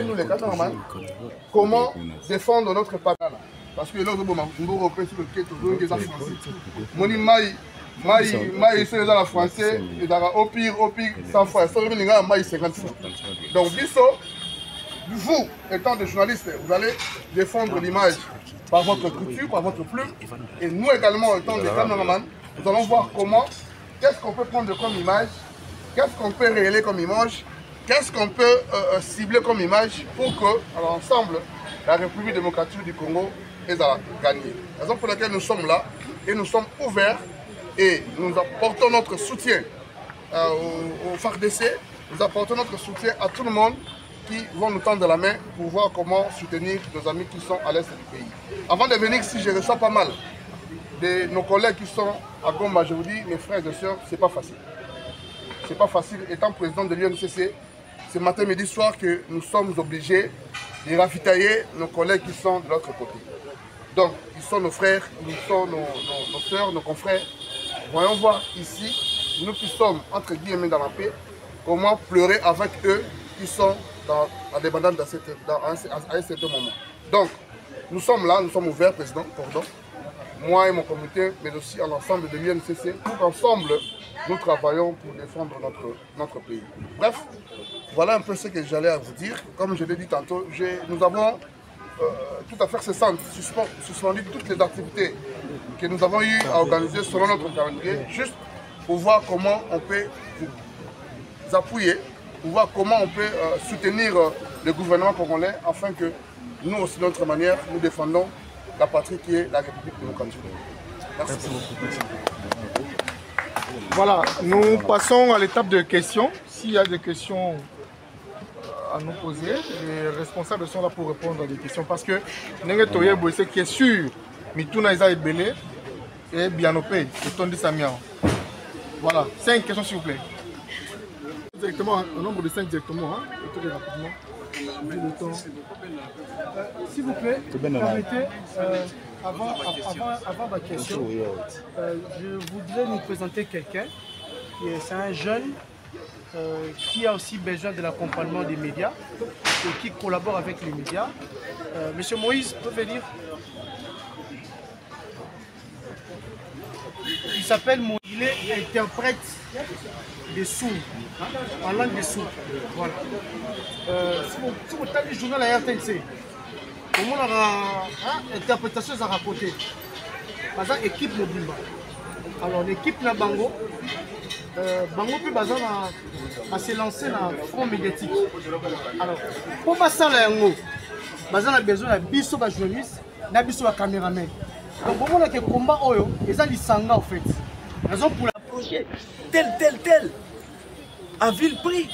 et nous les caméramans, comment défendre notre papa. Parce que là, nous reprenons sur le quai, toujours des français. Moni Maï, c'est les français, et au pire, 100 fois. Ça veut dire Maï 50 fois. Donc, vous, étant des journalistes, vous allez défendre l'image par votre couture, par votre plume. Et nous également, étant des caméramans, nous allons voir comment, qu'est-ce qu'on peut prendre comme image, qu'est-ce qu'on peut révéler comme image, qu'est-ce qu'on peut cibler comme image pour que, alors, ensemble, la République démocratique du Congo ait gagné. La raison pour laquelle nous sommes là, et nous sommes ouverts, et nous apportons notre soutien au FARDC, nous apportons notre soutien à tout le monde qui vont nous tendre la main pour voir comment soutenir nos amis qui sont à l'est du pays. Avant de venir ici, je reçois pas mal de nos collègues qui sont à Goma. Je vous dis, mes frères et sœurs, c'est pas facile. C'est pas facile. Étant président de l'UNCC, ce matin, midi, soir, que nous sommes obligés de ravitailler nos collègues qui sont de l'autre côté. Donc, ils sont nos frères, ils sont nos sœurs, nos confrères. Voyons voir ici, nous qui sommes entre guillemets dans la paix, comment pleurer avec eux qui sont en dépendance à un certain moment. Donc, nous sommes là, nous sommes ouverts, président, pardon, moi et mon comité, mais aussi à l'ensemble de l'UNCC, pour qu'ensemble, nous travaillons pour défendre notre pays. Bref, voilà un peu ce que j'allais à vous dire. Comme je l'ai dit tantôt, nous avons tout à fait suspendu toutes les activités que nous avons eu à organiser selon notre calendrier, juste pour voir comment on peut vous appuyer, pour voir comment on peut soutenir le gouvernement congolais afin que nous aussi, de notre manière, nous défendons la patrie qui est la République démocratique. Merci beaucoup. Voilà, nous passons à l'étape de questions. S'il y a des questions à nous poser, les responsables sont là pour répondre à des questions. Parce que ce qui est sûr, Mituna Isa Ebele et Bianopé, et Tondi Samian. Voilà, 5 questions s'il vous plaît. Directement, au nombre de 5 directement, hein, et tout rapidement. Vu le temps. S'il vous plaît, permettez, avant ma question, je voudrais nous présenter quelqu'un. C'est un jeune qui a aussi besoin de l'accompagnement des médias et qui collabore avec les médias. Monsieur Moïse, peut venir. Il s'appelle Moïse, il est interprète des sourds, en langue des sourds. Voilà. Si vous avez le journal à RTNC, comment on a interprétation à raconter. Par exemple, équipe Mobimba. Alors, l'équipe Nabango, Bango peut se lancer dans le front médiatique. Alors, pour passer à l'ango, on a besoin de biso journaliste, de biso caméraman. Donc, on a que combat oyo, et ça lisanga en fait. Raison pour la projet tel. À vil prix.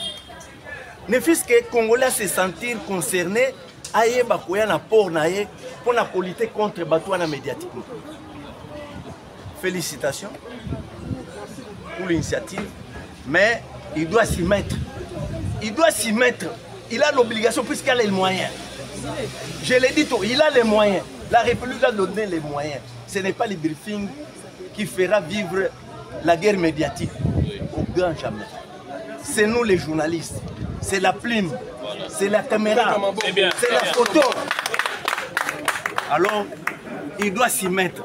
Ne fût-ce que les Congolais se sentir concernés, aïe bakoya na port naïe pour la lutter contre Batouana médiatiquement. Félicitations pour l'initiative, mais il doit s'y mettre. Il a l'obligation puisqu'il a les moyens. Je l'ai dit tout, il a les moyens. La République a donné les moyens. Ce n'est pas le briefing qui fera vivre la guerre médiatique. Au grand jamais. C'est nous les journalistes. C'est la plume. C'est la caméra. C'est la photo. Alors, il doit s'y mettre.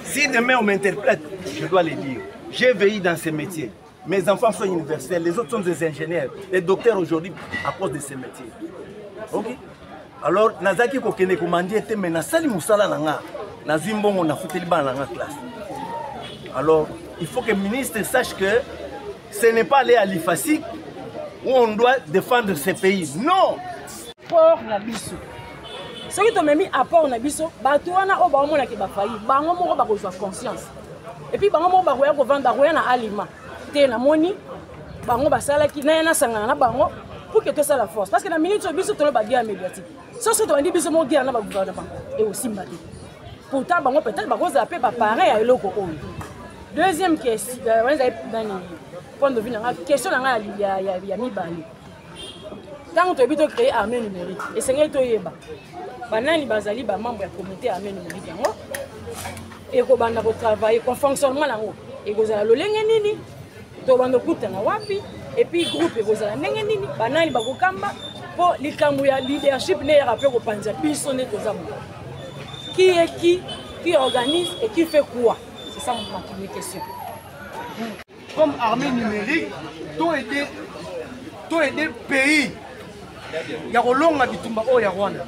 Si demain on m'interprète, je dois le dire. J'ai veillé dans ce métier. Mes enfants sont universitaires, les autres sont des ingénieurs, les docteurs aujourd'hui à cause de ces métiers. Ok? Alors, Nazaki Kokene Komandi était maintenant Sali Moussala Nanga, Nazimbongo na Futeli Bananga classe. Alors, il faut que le ministre sache que ce n'est pas aller à l'IFASIC où on doit défendre ce pays. Non! Pour Nabiso. Ce qui t'a mis à port Nabiso, Batouana au Baumona qui va faillir, Bangomo va avoir conscience. Et puis Bangomo va vendre un aliment. T'es la moni, Bango va saler qui n'a pas sangana Bango pour que tu ça la force. Parce que la minute Biso te le baguette médiatique. Sauf que tu as dit Biso mon guerre dans le gouvernement et aussi Mbadi. Pourtant Bango peut-être Bango zappé par pareil à l'eau. Deuxième question, point de vue, question il y a mis Bali. Quand tu as créé armée numérique, et c'est ce que tu as fait. Bazali membre de la communauté armée numérique. Et tu as travaillé con fonctionnement. Et tu as et puis groupe et groupe. Banani Bagokamba, pour les Kamouya leadership n'est rappelé au Panza, biso n'est aux amours. Qui est qui organise et qui fait quoi? C'est ça ma première question. Comme armée numérique, tout aider pays. Il y a Rolonga Bitumba au Rwanda.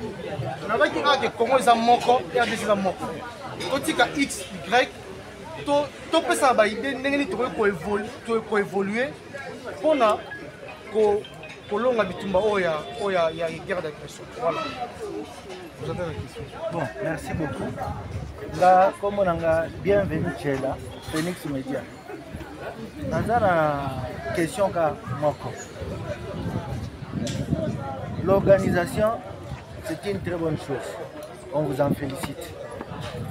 On a dit que Congo est moko et RDC est moko. Tout tika X, Y, tout peut ça va aider, pour évoluer. Pour na Rolonga Bitumba au ya guerre d'agression. Voilà. Vous avez la question. Bon, merci beaucoup. Là, comme on a bienvenue chez là, Phoenix Media. Dans la question qu'a moko. L'organisation, c'est une très bonne chose. On vous en félicite.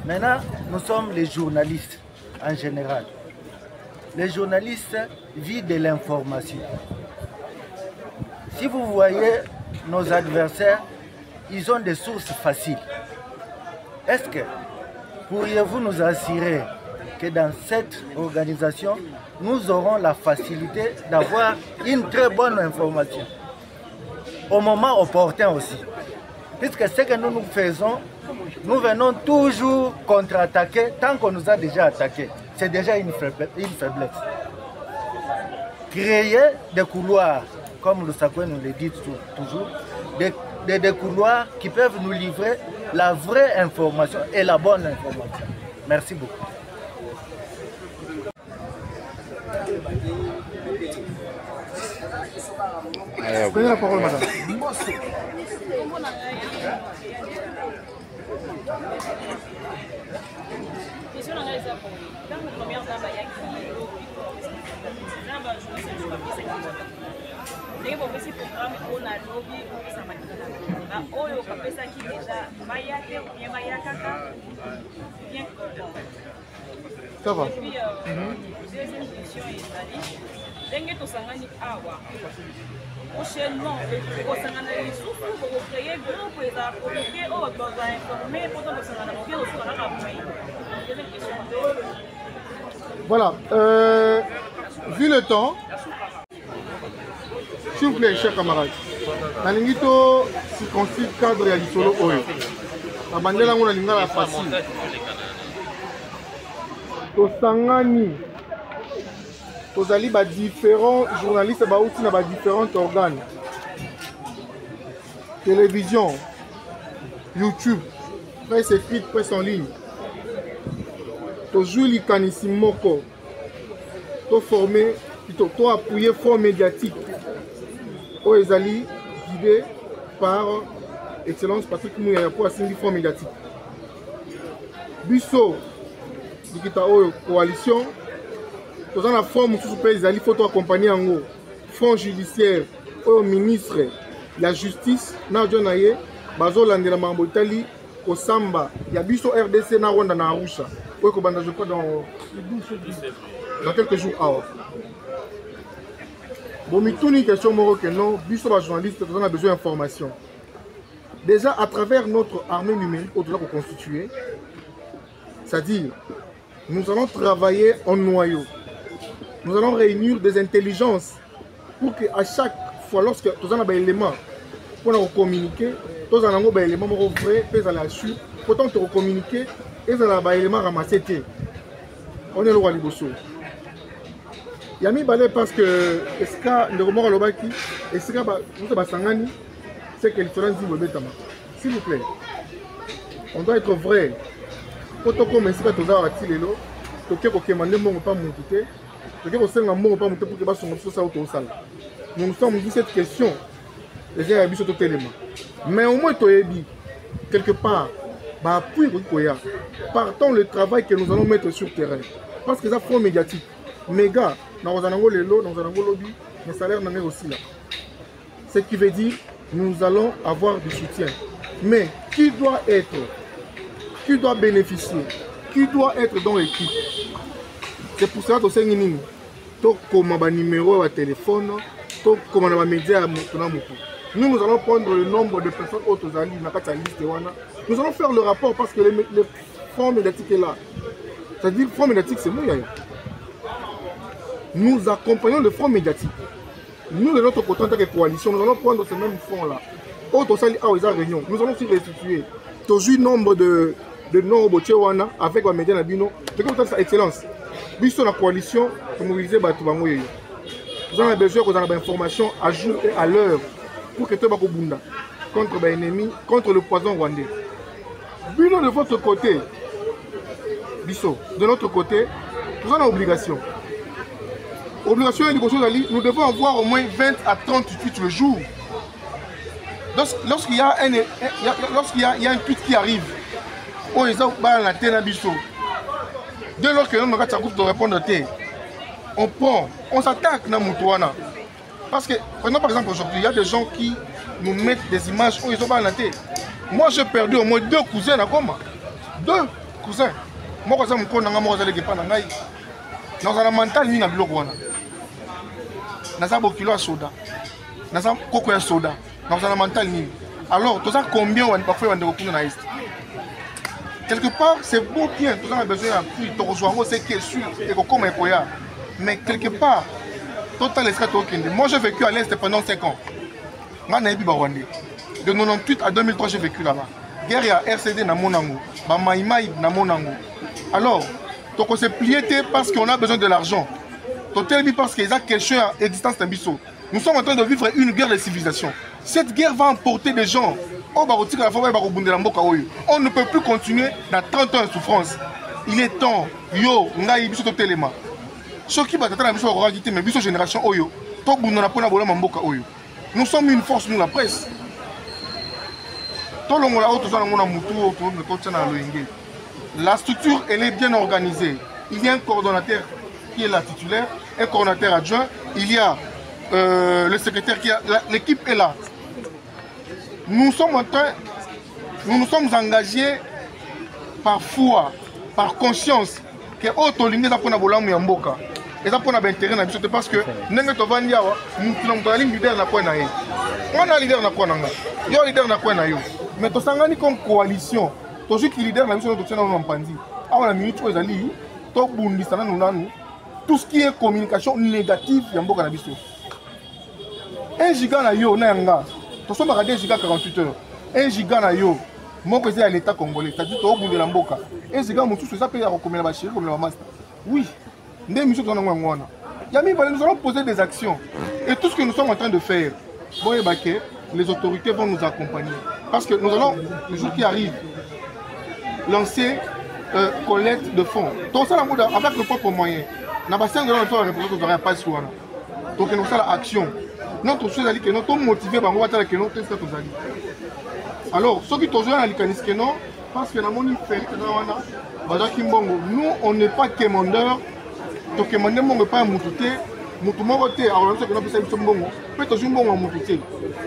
Maintenant, nous sommes les journalistes en général. Les journalistes vivent de l'information. Si vous voyez nos adversaires, ils ont des sources faciles. Est-ce que pourriez-vous nous assurer que dans cette organisation, nous aurons la facilité d'avoir une très bonne information au moment opportun aussi? Puisque ce que nous faisons, nous venons toujours contre-attaquer tant qu'on nous a déjà attaqué. C'est déjà une faiblesse. Créer des couloirs, comme le Sakoué nous le dit toujours, des couloirs qui peuvent nous livrer la vraie information et la bonne information. Merci beaucoup. Prenez la parole, madame. Ça va. Deuxième question est prochainement, au Sangana Lissoukou, pour créer groupe et à communiquer au besoin informé pour le Sangana Mobile au Sangana Mobile. Deuxième question. Voilà. Vu le temps, s'il vous plaît, chers camarades, Nalingito circonscrit cadre ya Lisolo Oyo. Abandela ngona lingala facile. Tosangani. Tozali ba différents journalistes ba outi na ba différents organes. Télévision, YouTube, presse écrite, presse en ligne. Tojoue likanisi moko. To former, plutôt to appuyer fonds médiatique. O ezali guidé par Excellence Patrick Mouya pour assigner fonds médiatique. Biso, Dikita Oyo coalition. Dans la forme sous pays, il faut accompagner en haut. Fonds judiciaire, au ministre, la justice, Nadjonaye, Bazolande la Mambo Italie, au Samba, il y a Biso RDC, na Rwanda, na Arusha. Je crois dans quelques jours. Bon, mais tout une question, que non, Biso, la journaliste, on a besoin d'informations. Déjà, à travers notre armée numérique, au-delà qu'on constituer, c'est-à-dire, nous allons travailler en noyau. Nous allons réunir des intelligences pour qu'à chaque fois, lorsque nous avons des éléments pour nous communiquer, nous avons des éléments vrais, nous allons assurer, pourtant nous communiquer, et nous avons des éléments ramassés. On est le roi Liboso. Il y a mis balai parce que est-ce que le remords à l'obaki, est-ce que nous avons sangani, c'est que l'histoire dit le bétama. S'il vous plaît, on doit être vrai. Quand on commence à nous avoir tiré l'eau, on doit commander mon pas mon côté. Nous nous sommes dit cette question. Mais au moins, quelque part, partons le travail que nous allons mettre sur le terrain. Parce que ça fonds médiatique. Méga, nous avons les lots, nous avons le lobby, les salaires n'en est aussi là. Ce qui veut dire nous allons avoir du soutien. Mais qui doit être, qui doit bénéficier, qui doit être dans l'équipe? C'est pour cela que nous comme un numéro de téléphone, comme un média. Nous allons prendre le nombre de personnes autres dans la liste. Nous allons faire le rapport parce que le fonds médiatique est là. C'est-à-dire que le fonds médiatique, c'est nous. Nous accompagnons le fonds médiatique. nous de notre côté en tant que coalition, nous allons prendre ce même fonds-là. Autre salle à aux réunions, nous allons aussi restituer toujours nombre de nombre de avec les médias Nabino. C'est comme ça, excellence. Biso la coalition pour mobiliser Batubangoye. Nous avons besoin qu'on ait informations à jour et à l'heure pour que tout le monde contre l'ennemi, contre le poison rwandais. Bino de votre côté, Biso, de notre côté, nous avons une obligation. Obligation, nous devons avoir au moins 20 à 38 le jour. Lorsqu'il y a un tweet qui arrive, on est la terre Biso. Dès lors que nous avons de répondre à terre, on prend, on s'attaque dans Moutouana. Parce que, prenons par exemple aujourd'hui, il y a des gens qui nous mettent des images où ils sont pas la terre. Moi j'ai perdu au moins 2 cousins à Goma. 2 cousins. Moi je suis dans un mental ni na biloko wana. Naza bokilo ya soda. Naza koko ya soda. Dans un mental ni. Alors, tu sais combien on parfois on est na est. Quelque part, c'est beau bien, tout ça a besoin d'un prix, tu rejoins, c'est que sûr, et comme un. Mais quelque part, total moi j'ai vécu à l'Est pendant 5 ans. De 98 à 2003, j'ai vécu là-bas. Guerre à RCD na Monango, Maïmaï na Monango. Alors, donc on s'est plié parce qu'on a besoin de l'argent. Total parce qu'il y a quelque chose à existence d'un biseau. Nous sommes en train de vivre une guerre de civilisation. Cette guerre va emporter des gens. On ne peut plus continuer dans 30 ans de souffrance. Il est temps. Yo, ngai biso totelema. Soki batata na biso ko mais biso génération oyo. To bunda na pona bola mboka oyo. Nous sommes une force, nous la presse. La structure, elle est bien organisée. Il y a un coordonnateur qui est la titulaire, un coordonnateur adjoint. Il y a le secrétaire qui a... L'équipe est là. Nous sommes engagés par foi, par conscience que auto ligne za pona bolamu ya mboka. Et ça pona intérêt na biso parce que ndenge to vandi awa mutu na leader na kwa na ye. On a leader na kwa na nga. Yo leader na kwa na yo. Mais to sangani comme coalition, to juste leader na biso to tena na mpandi. Awa na minute ko ezali to bundisa na nanu tout ce qui est communication négative ya mboka na biso. 1 giga na yo na nga. To somba 2 giga 48 heures. 1 giga na yo. Moko c'est à l'état congolais, c'est-à-dire to bunde la mboka. 1 giga mutusu ça peut ya rekomela ba chéri comme la master. Oui. Nous allons poser des actions. Et tout ce que nous sommes en train de faire, les autorités vont nous accompagner. Parce que nous allons, le jour qui arrive, lancer collecte de fonds. Tout ça, avec nos propres moyens. Donc nous allons l'action. Notre chose est que nous sommes motivés par nous que nous sommes alors, ceux qui sont à l'Ikaniskenon, parce que nous on n'est pas commandeurs. Donc,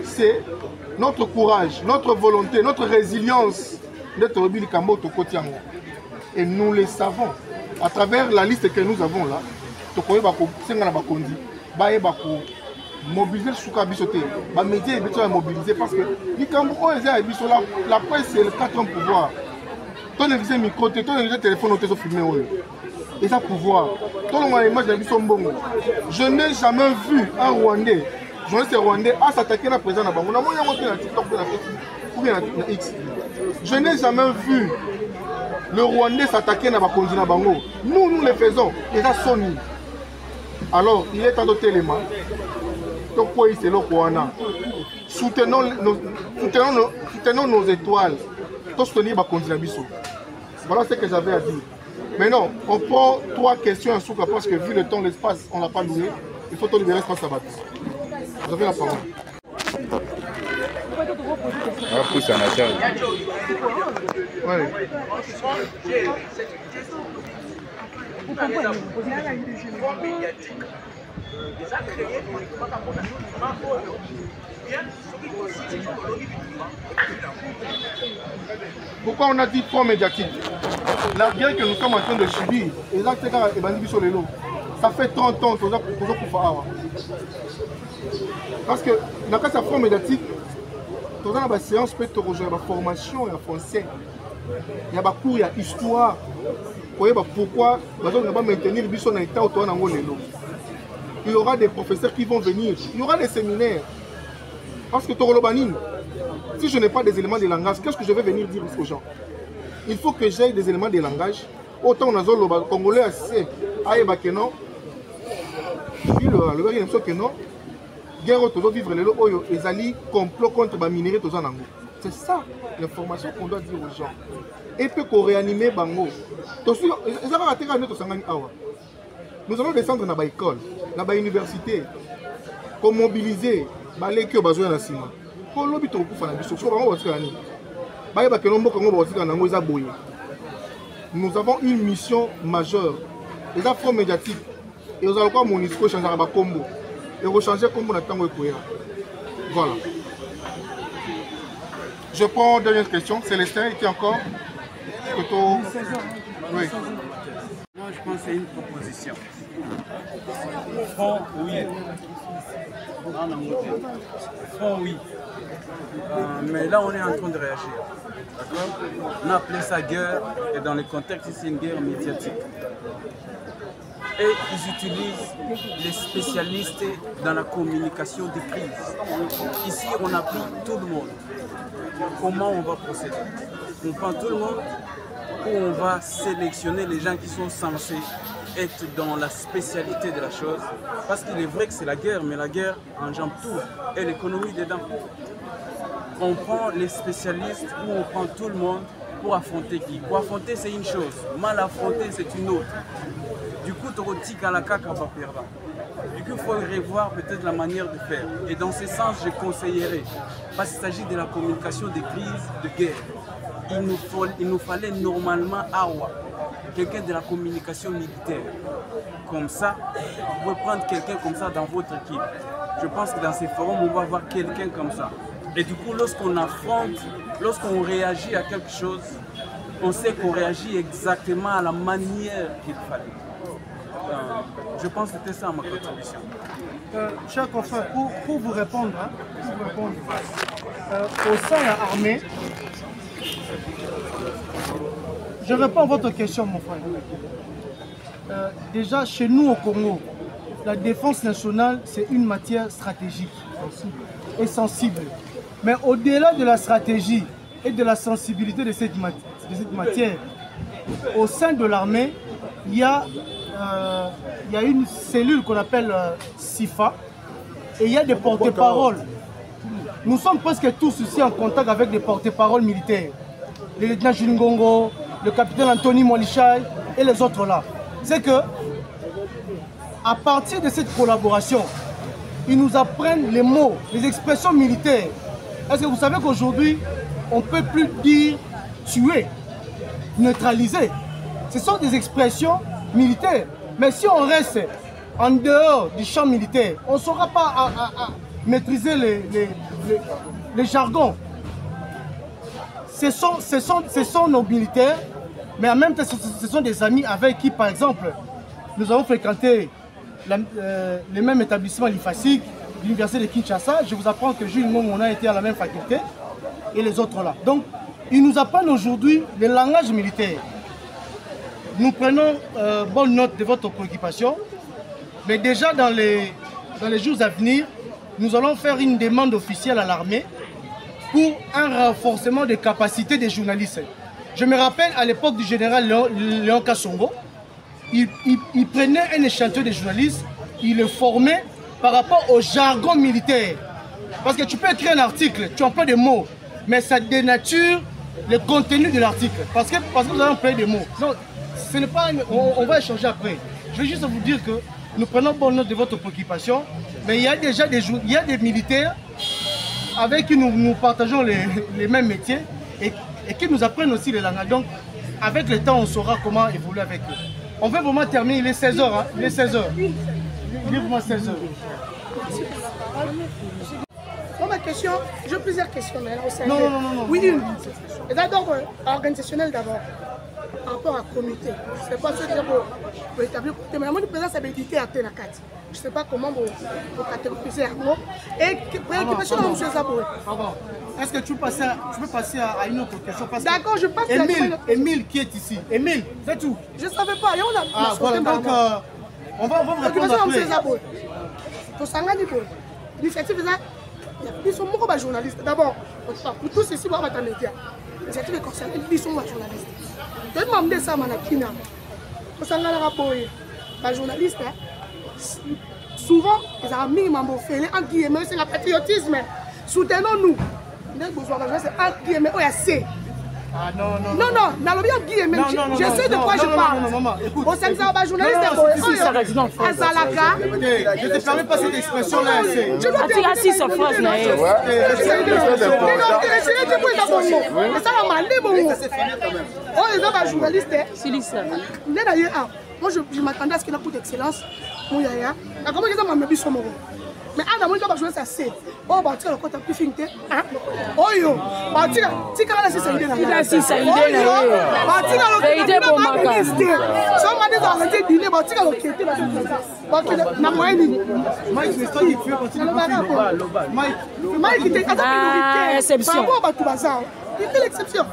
c'est notre courage, notre volonté, notre résilience d'être au côté. Et nous le savons. À travers la liste que nous avons là, mobiliser les médias mobiliser parce que la presse c'est le 4 ans pouvoir. Ton micro, ton téléphone, ton filmé. Et ça pouvoir. Je n'ai jamais vu un Rwandais, journaliste rwandais, s'attaquer à la présidente de Bango. Je n'ai jamais vu le Rwandais s'attaquer à la présidente de Bango. Nous le faisons. Et ça sonne. Alors, il est temps de téléma. Soutenons nos étoiles. Voilà ce que j'avais à dire. Mais non, on prend 3 questions à Souka parce que vu le temps, l'espace, on n'a pas loué. Il faut libérer l'espace à battre. Vous avez la parole. Pourquoi on a dit front médiatique? La guerre que nous sommes en train de subir, ça fait 30 ans que nous avons. Parce que dans le front médiatique, dans la séance, peut être rejoindre la formation et la français. Il y a des cours, il y a histoire. Pourquoi nous avons maintenu le biso dans l'état autour de il y aura des professeurs qui vont venir, il y aura des séminaires. Parce que Torolobanine, si je n'ai pas des éléments de langage, qu'est-ce que je vais venir dire aux gens? Il faut que j'aie des éléments de langage. Autant on a le Congolais assez, aïe bakeno, le gars il que non, guerre autour vivre les lois, ils allaient complot contre les minéraux tous en anglais. C'est ça l'information qu'on doit dire aux gens. Et puis qu'on réanime bango. Nous allons descendre dans l'école, dans l'université, pour mobiliser les gens qui ont besoin de la ciment. Pour l'objet de faire la nous avons une mission majeure. Les afro médiatiques. Et nous allons mon discours changer à combo. Et rechanger combo dans le temps. Voilà. Je prends une dernière question. Célestin, qui encore? Oui. Moi, je pense que c'est une proposition. Front, oui. Front, oui. Mais là, on est en train de réagir. D'accord? On a appelé ça guerre, et dans le contexte, c'est une guerre médiatique. Et ils utilisent les spécialistes dans la communication des crises. Ici, on applique tout le monde. Comment on va procéder? On prend tout le monde ou on va sélectionner les gens qui sont censés être dans la spécialité de la chose? Parce qu'il est vrai que c'est la guerre, mais la guerre enjambe tout et l'économie dedans. On prend les spécialistes ou on prend tout le monde pour affronter qui? Pour affronter, c'est une chose. Mal affronter, c'est une autre. Du coup, tu retiques à la caca, va perdre. Du coup, il faut revoir peut-être la manière de faire. Et dans ce sens, je conseillerais, parce qu'il s'agit de la communication des crises de guerre. Il nous fallait normalement quelqu'un de la communication militaire. Comme ça, vous pouvez prendre quelqu'un comme ça dans votre équipe. Je pense que dans ces forums, on va avoir quelqu'un comme ça. Et du coup, lorsqu'on affronte, lorsqu'on réagit à quelque chose, on sait qu'on réagit exactement à la manière qu'il fallait. Je pense que c'était ça ma contribution. Cher confrère, pour vous répondre, au sein de l'armée, je réponds à votre question, mon frère. Déjà, chez nous au Congo, la défense nationale, c'est une matière stratégique et sensible. Mais au-delà de la stratégie et de la sensibilité de cette matière, au sein de l'armée, il y a une cellule qu'on appelle SIFA et il y a des porte-paroles. Nous sommes presque tous ici en contact avec des porte-paroles militaires. Le lieutenant Julingongo, le capitaine Anthony Molichai et les autres là. C'est que, à partir de cette collaboration, ils nous apprennent les mots, les expressions militaires. Est-ce que vous savez qu'aujourd'hui, on ne peut plus dire tuer, neutraliser. Ce sont des expressions militaires. Mais si on reste en dehors du champ militaire, on ne saura pas à maîtriser les jargons. Ce sont nos militaires, mais en même temps, ce sont des amis avec qui, par exemple, nous avons fréquenté les mêmes établissements l'IFASIC, l'université de Kinshasa. Je vous apprends que Jules Mom, on a été à la même faculté, et les autres là. Donc, ils nous apprennent aujourd'hui le langage militaire. Nous prenons bonne note de votre préoccupation, mais déjà dans les jours à venir, nous allons faire une demande officielle à l'armée pour un renforcement des capacités des journalistes. Je me rappelle à l'époque du général Léon Kassongo, il prenait un échantillon de journalistes, il le formait par rapport au jargon militaire. Parce que tu peux écrire un article, tu emploies des mots, mais ça dénature le contenu de l'article. Parce que vous allez employer des mots. Non, ce n'est pas on va échanger après. Je veux juste vous dire que nous prenons bonne note de votre préoccupation, mais il y a déjà des militaires avec qui nous partageons les mêmes métiers et qui nous apprennent aussi les langues. Donc, avec le temps, on saura comment évoluer avec eux. On veut vraiment terminer, il est 16h. Hein? Il est 16h. Il est vraiment 16h. Ma question, j'ai plusieurs questions. Mais non. Oui, une. Et d'abord, organisationnel d'abord. Par rapport à la communauté. Je ne sais pas si c'est pour établir le comité, mais la présence habilité à Ténakat. Je ne sais pas comment vous catégoriser un mot. Et préoccupation de M. Zaboué. Est-ce que tu peux passer à une autre question? D'accord, je passe à Émile qui est ici. Émile, c'est tout. Je ne savais pas. Et on a voilà, donc on va vous répondre après. tosangani boye l'initiative eza biso moko bajournaliste d'abord pour tous ici baa bata média l'initiative econcerne biso moko bajournaliste toyebi mamude esama na kina tosanganaka boye bajournaliste souvent ezalaka mingi mambo ofele en guillemets c'est la patriotisme soutenons-nous ndenge bozwaka journaliste en guillemets oyo ase Ah non, non, non, non, n'allons bien mais je sais de quoi je parle. Au sein de la journaliste, Azalaka. Je te permets pas cette expression-là. Tu dois dire assis sur phrase. C'est ça la maladie, bon. Oh, les hommes journalistes. D'ailleurs, moi je m'attendais à ce qu'il y ait un coup d'excellence. Mouyaya. Comment ils ont mis son mot? Mais à la moindre fois, je vais s'asseoir. Oh, bah, tu as le côté plus fin. Oh, yo. Bah, tu as la cisse à l'idée. Tu as la cisse à l'idée. Bah, tu as le côté plus fin. Si on m'a dit d'arrêter de dîner, bah, tu as le côté plus fin. Bah, tu as la moyenne. Mike, c'est ça qui fait partie de Mike, il était à la minorité. Exception. Bah, tu vas ça. Il fait l'exception.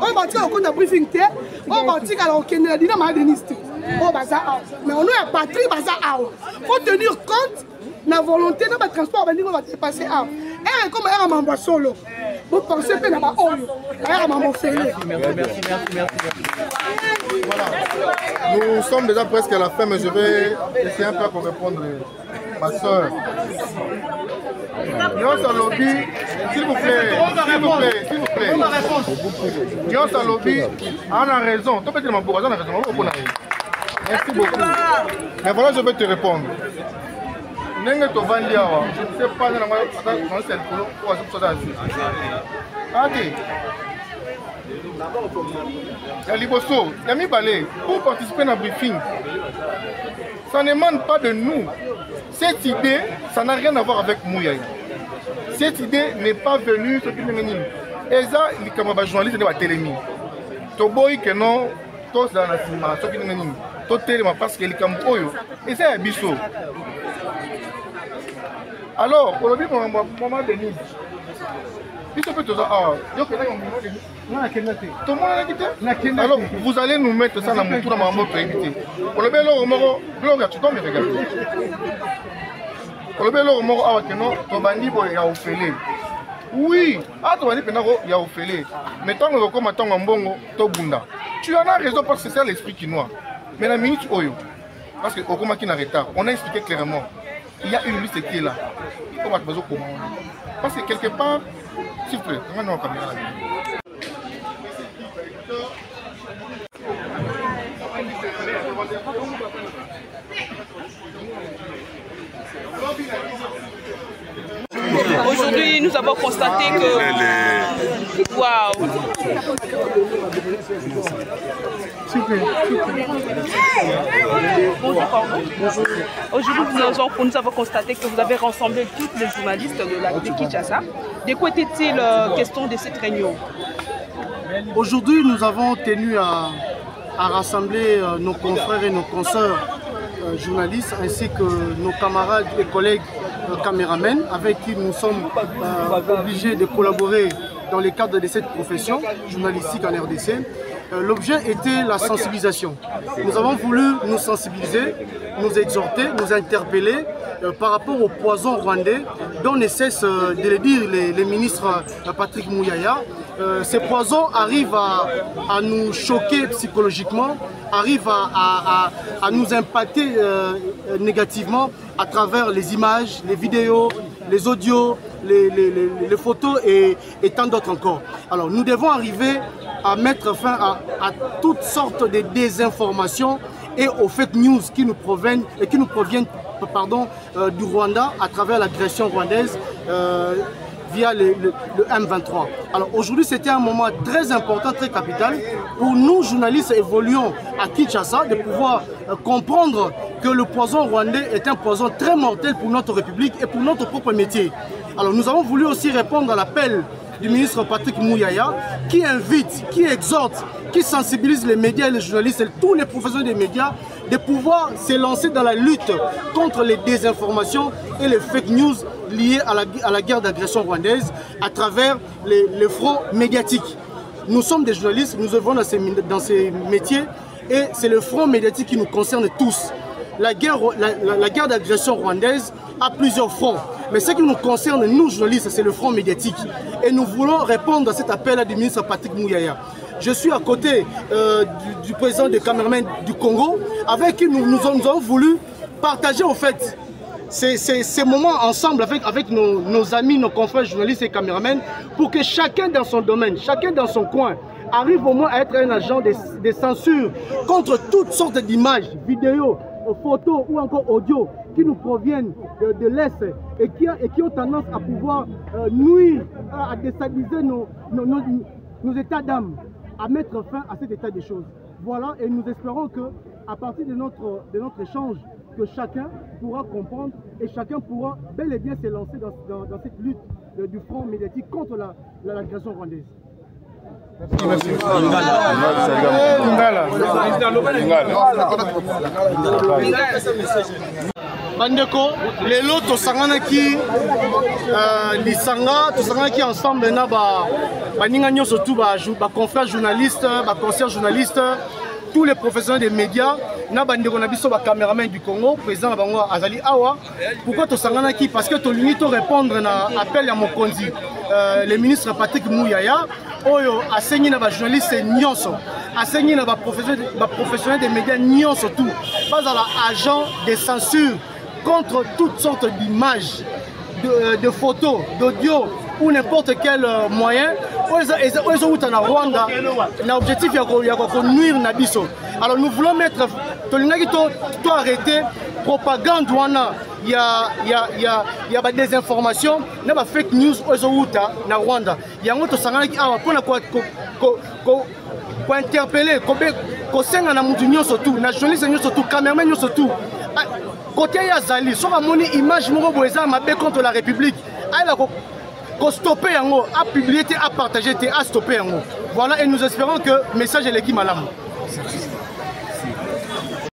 Oh, bah, tu as le côté plus fin. Oh, bah, tu as le côté plus fin. Oh, bah, ça. Mais on a patrie, bah, ça. Il faut tenir compte. La volonté de notre transport va dépasser à et comme un membre solo vous pensez que là-bas oh un membre fait merci. Nous sommes déjà presque à la fin mais je vais essayer un peu pour répondre ma soeur. Dion Salobi, s'il vous plaît. Dion Salobi on a raison. Toi peut-être on a raison. Merci beaucoup. Mais voilà je vais te répondre. Je ne sais pas si je pour participer à un briefing, ça ne demande pas de nous. Cette idée, ça n'a rien à voir avec Mouyaya. Cette idée n'est pas venue sur une minime. Et ça, les journalistes de la télé. Toboy que non, tous dans la cinéma, sur une minime. Tout télé parce que les campoyo. Et ça, c'est biseau. Alors, pour le moment de Nice, alors, vous allez nous mettre ça dans mon tour dans mon éviter. Pour le bel or, tu tombes, regarde. Pour le bel or, ton bandit, il y a offélé. Oui, ton bandit, il y a offélé. Mais tant que comme attend en bongo, tu en as raison parce que c'est l'esprit quinois. Mais la minute, parce que Okoma qui n'a retard, on a expliqué clairement. Il y a une liste qui est là. Parce que quelque part, s'il vous plaît, on va caméra là. Aujourd'hui, nous avons constaté que... Waouh! Aujourd'hui, nous avons constaté que vous avez rassemblé tous les journalistes de Kinshasa. De quoi était-il question de cette réunion? Aujourd'hui, nous avons tenu à rassembler nos confrères et nos consoeurs journalistes ainsi que nos camarades et collègues caméramens avec qui nous sommes obligés de collaborer dans le cadre de cette profession journalistique en RDC. L'objet était la sensibilisation. Nous avons voulu nous sensibiliser, nous exhorter, nous interpeller par rapport au poison rwandais dont ne cesse de le dire les ministres Patrick Mouyaya. Ces poisons arrivent à nous choquer psychologiquement, arrivent à nous impacter négativement à travers les images, les vidéos, les audios, les photos et tant d'autres encore. Alors nous devons arriver à mettre fin à toutes sortes de désinformations et aux fake news qui nous proviennent du Rwanda à travers l'agression rwandaise via le M23. Alors aujourd'hui c'était un moment très important, très capital pour nous journalistes évoluant à Kinshasa de pouvoir comprendre que le poison rwandais est un poison très mortel pour notre République et pour notre propre métier. Alors nous avons voulu aussi répondre à l'appel du ministre Patrick Mouyaya qui invite, qui exhorte, qui sensibilise les médias et les journalistes et tous les professionnels des médias de pouvoir s'élancer dans la lutte contre les désinformations et les fake news liées à la guerre d'agression rwandaise à travers les fronts médiatiques. Nous sommes des journalistes, nous œuvrons dans ces métiers et c'est le front médiatique qui nous concerne tous. la guerre d'agression rwandaise a plusieurs fronts. Mais ce qui nous concerne, nous journalistes, c'est le front médiatique. Et nous voulons répondre à cet appel du ministre Patrick Mouyaya. Je suis à côté du président des caméramans du Congo, avec qui nous avons voulu partager au fait ces moments ensemble avec nos amis, nos confrères journalistes et caméramans, pour que chacun dans son domaine, chacun dans son coin, arrive au moins à être un agent de censure contre toutes sortes d'images, vidéos, photos ou encore audio qui nous proviennent de l'Est et qui ont tendance à pouvoir nuire, à déstabiliser nos états d'âme, à mettre fin à cet état des choses. Voilà, et nous espérons qu'à partir de notre échange, que chacun pourra comprendre et chacun pourra bel et bien se lancer dans cette lutte du front médiatique contre l'agression rwandaise. Merci. Bandeko, lelo tosanganaki lisanga tosanganaki ensemble na baninga nyonso tout ba confrères journalistes, ba conseillers journalistes, tous les professionnels des médias, na bandeko na biso ba caméraman du Congo, président na bango azali awa. Pourquoi tosanganaki? Parce que tolingi to répondre na appel ya mokonzi le ministre Patrick Mouyaya oyo asengi na ba journalistes nyonso, asengi na ba professionnels des médias nyonso tout, pas à la agent de censure contre toutes sortes d'images, de photos, d'audio ou n'importe quel moyen. Ils ont en Rwanda l'objectif de nuire Nabiso. Alors nous voulons mettre tout arrêter propagande il y a des informations, il y a des fake news na Rwanda. Il y a d'autres pour interpeller, pour senga na mutu nyonso tout, na journaliste nyonso tout, cameraman nyonso tout. Côté ya Zali, so amoni image moko boeza mabe contre la République. Ala ko stopper yango, à publier, à partager, à stopper yango. Voilà, et nous espérons que le message est l'équipe malam.